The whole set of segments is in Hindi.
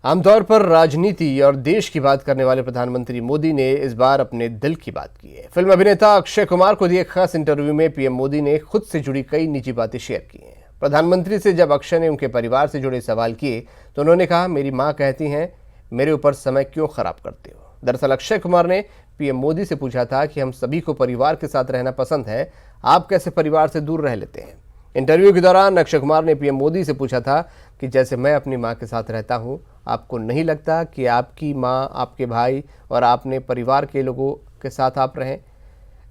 आमतौर पर राजनीति और देश की बात करने वाले प्रधानमंत्री मोदी ने इस बार अपने दिल की बात की है। फिल्म अभिनेता अक्षय कुमार को दिए खास इंटरव्यू में पीएम मोदी ने खुद से जुड़ी कई निजी बातें शेयर की हैं। प्रधानमंत्री से जब अक्षय ने उनके परिवार से जुड़े सवाल किए तो उन्होंने कहा, मेरी माँ कहती हैं मेरे ऊपर समय क्यों खराब करते हो। दरअसल अक्षय कुमार ने पीएम मोदी से पूछा था कि हम सभी को परिवार के साथ रहना पसंद है, आप कैसे परिवार से दूर रह लेते हैं। इंटरव्यू के दौरान अक्षय कुमार ने पीएम मोदी से पूछा था कि जैसे मैं अपनी मां के साथ रहता हूं, आपको नहीं लगता कि आपकी मां, आपके भाई और आपने परिवार के लोगों के साथ आप रहें।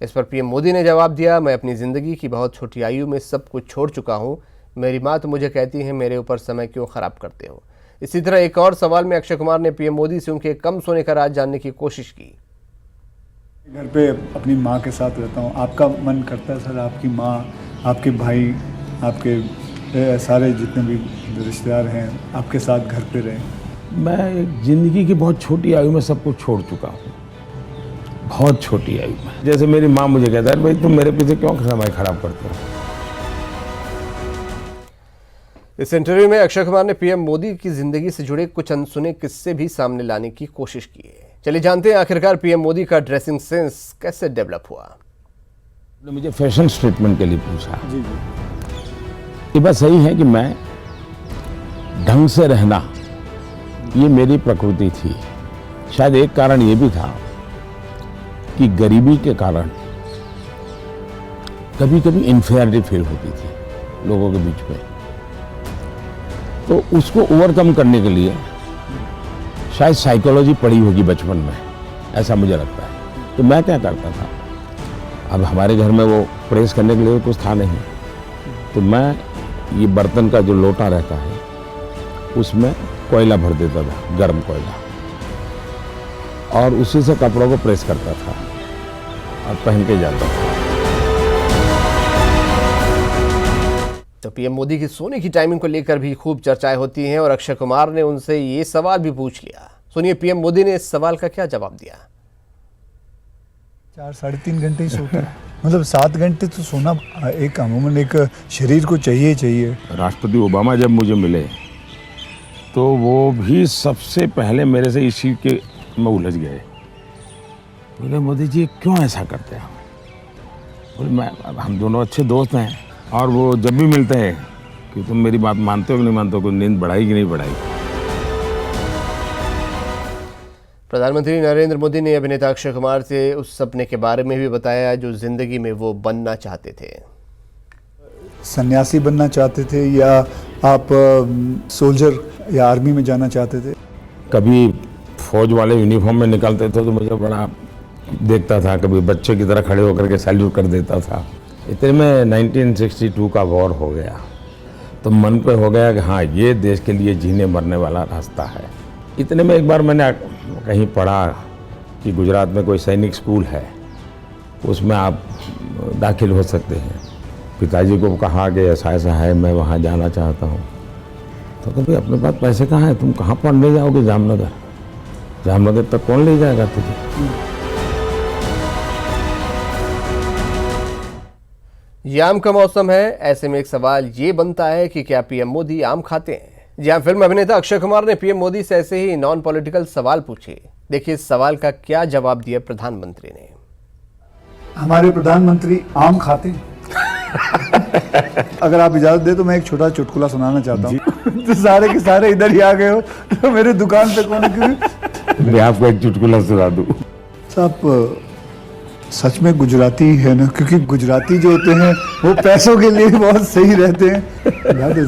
इस पर पीएम मोदी ने जवाब दिया, मैं अपनी ज़िंदगी की बहुत छोटी आयु में सब कुछ छोड़ चुका हूं। मेरी माँ तो मुझे कहती है मेरे ऊपर समय क्यों ख़राब करते हो। इसी तरह एक और सवाल में अक्षय कुमार ने पीएम मोदी से उनके कम सोने का राज जानने की कोशिश की। घर पे अपनी माँ के साथ रहता हूँ, आपका मन करता है सर आपकी माँ, आपके भाई, आपके सारे जितने भी रिश्तेदार हैं आपके साथ घर पे रहें। मैं एक ज़िंदगी की बहुत छोटी आयु में सब कुछ छोड़ चुका हूँ, बहुत छोटी आयु में। जैसे मेरी माँ मुझे कहता है, भाई तुम मेरे पीछे क्यों समय खराब करते हो। इस इंटरव्यू में अक्षय कुमार ने पीएम मोदी की जिंदगी से जुड़े कुछ अनसुने किस्से भी सामने लाने की कोशिश की है। चलिए जानते हैं आखिरकार पीएम मोदी का ड्रेसिंग सेंस कैसे डेवलप हुआ। मुझे फैशन स्टेटमेंट के लिए पूछा। जी जी, ये बात सही है कि मैं ढंग से रहना ये मेरी प्रकृति थी। शायद एक कारण ये भी था कि गरीबी के कारण कभी कभी इन्फीरियरिटी फील होती थी लोगों के बीच में, तो उसको ओवरकम करने के लिए शायद साइकोलॉजी पढ़ी होगी बचपन में, ऐसा मुझे लगता है। तो मैं क्या करता था, अब हमारे घर में वो प्रेस करने के लिए कुछ था नहीं, तो मैं ये बर्तन का जो लोटा रहता है उसमें कोयला भर देता था, गर्म कोयला, और उसी से कपड़ों को प्रेस करता था और पहन के जाता था। तो पीएम मोदी की सोने की टाइमिंग को लेकर भी खूब चर्चाएं होती हैं और अक्षय कुमार ने उनसे ये सवाल भी पूछ लिया। सुनिए पीएम मोदी ने इस सवाल का क्या जवाब दिया। 4-3.5 घंटे ही सोता है, मतलब 7 घंटे तो सोना एक अमूमन एक शरीर को चाहिए। राष्ट्रपति ओबामा जब मुझे मिले तो वो भी सबसे पहले मेरे से इस चीज़ के में उलझ गए। बोले, मोदी जी क्यों ऐसा करते हैं। बोले, हम दोनों अच्छे दोस्त हैं और वो जब भी मिलते हैं कि तुम मेरी बात मानते हो कि नहीं मानते हो, कोई नींद बढ़ाई कि नहीं बढ़ाई। प्रधानमंत्री नरेंद्र मोदी ने अभिनेता अक्षय कुमार से उस सपने के बारे में भी बताया जो जिंदगी में वो बनना चाहते थे। सन्यासी बनना चाहते थे या आप सोल्जर या आर्मी में जाना चाहते थे। कभी फौज वाले यूनिफॉर्म में निकलते थे तो मुझे बड़ा देखता था, कभी बच्चे की तरह खड़े होकर के सैल्यूट कर देता था। इतने में 1962 का वॉर हो गया तो मन पे हो गया कि हाँ ये देश के लिए जीने मरने वाला रास्ता है। इतने में एक बार मैंने कहीं पढ़ा कि गुजरात में कोई सैनिक स्कूल है, उसमें आप दाखिल हो सकते हैं। पिताजी को कहा कि ऐसा ऐसा है, मैं वहाँ जाना चाहता हूँ। तो कभी अपने पास पैसे कहाँ हैं, तुम कहाँ पढ़ने जाओगे। जामनगर तक कौन ले जाएगा तुझे। ये आम का मौसम है, ऐसे में एक सवाल ये बनता है कि क्या पीएम मोदी आम खाते हैं। जी हाँ, फिल्म अभिनेता अक्षय कुमार ने पीएम मोदी से ऐसे ही नॉन पॉलिटिकल सवाल पूछे। देखिए इस सवाल का क्या जवाब दिया प्रधानमंत्री ने। हमारे प्रधानमंत्री आम खाते हैं। अगर आप इजाजत दे तो मैं एक छोटा चुटकुला सुनाना चाहता हूँ। तो सारे के सारे इधर ही आ गए हो तो मेरे दुकान पे कौन है। मैं आपको एक चुटकुला सुना दूं। साहब सच में गुजराती है ना, क्योंकि गुजराती जो होते हैं वो पैसों के लिए बहुत सही रहते हैं।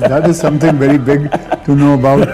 That is something very big to know about.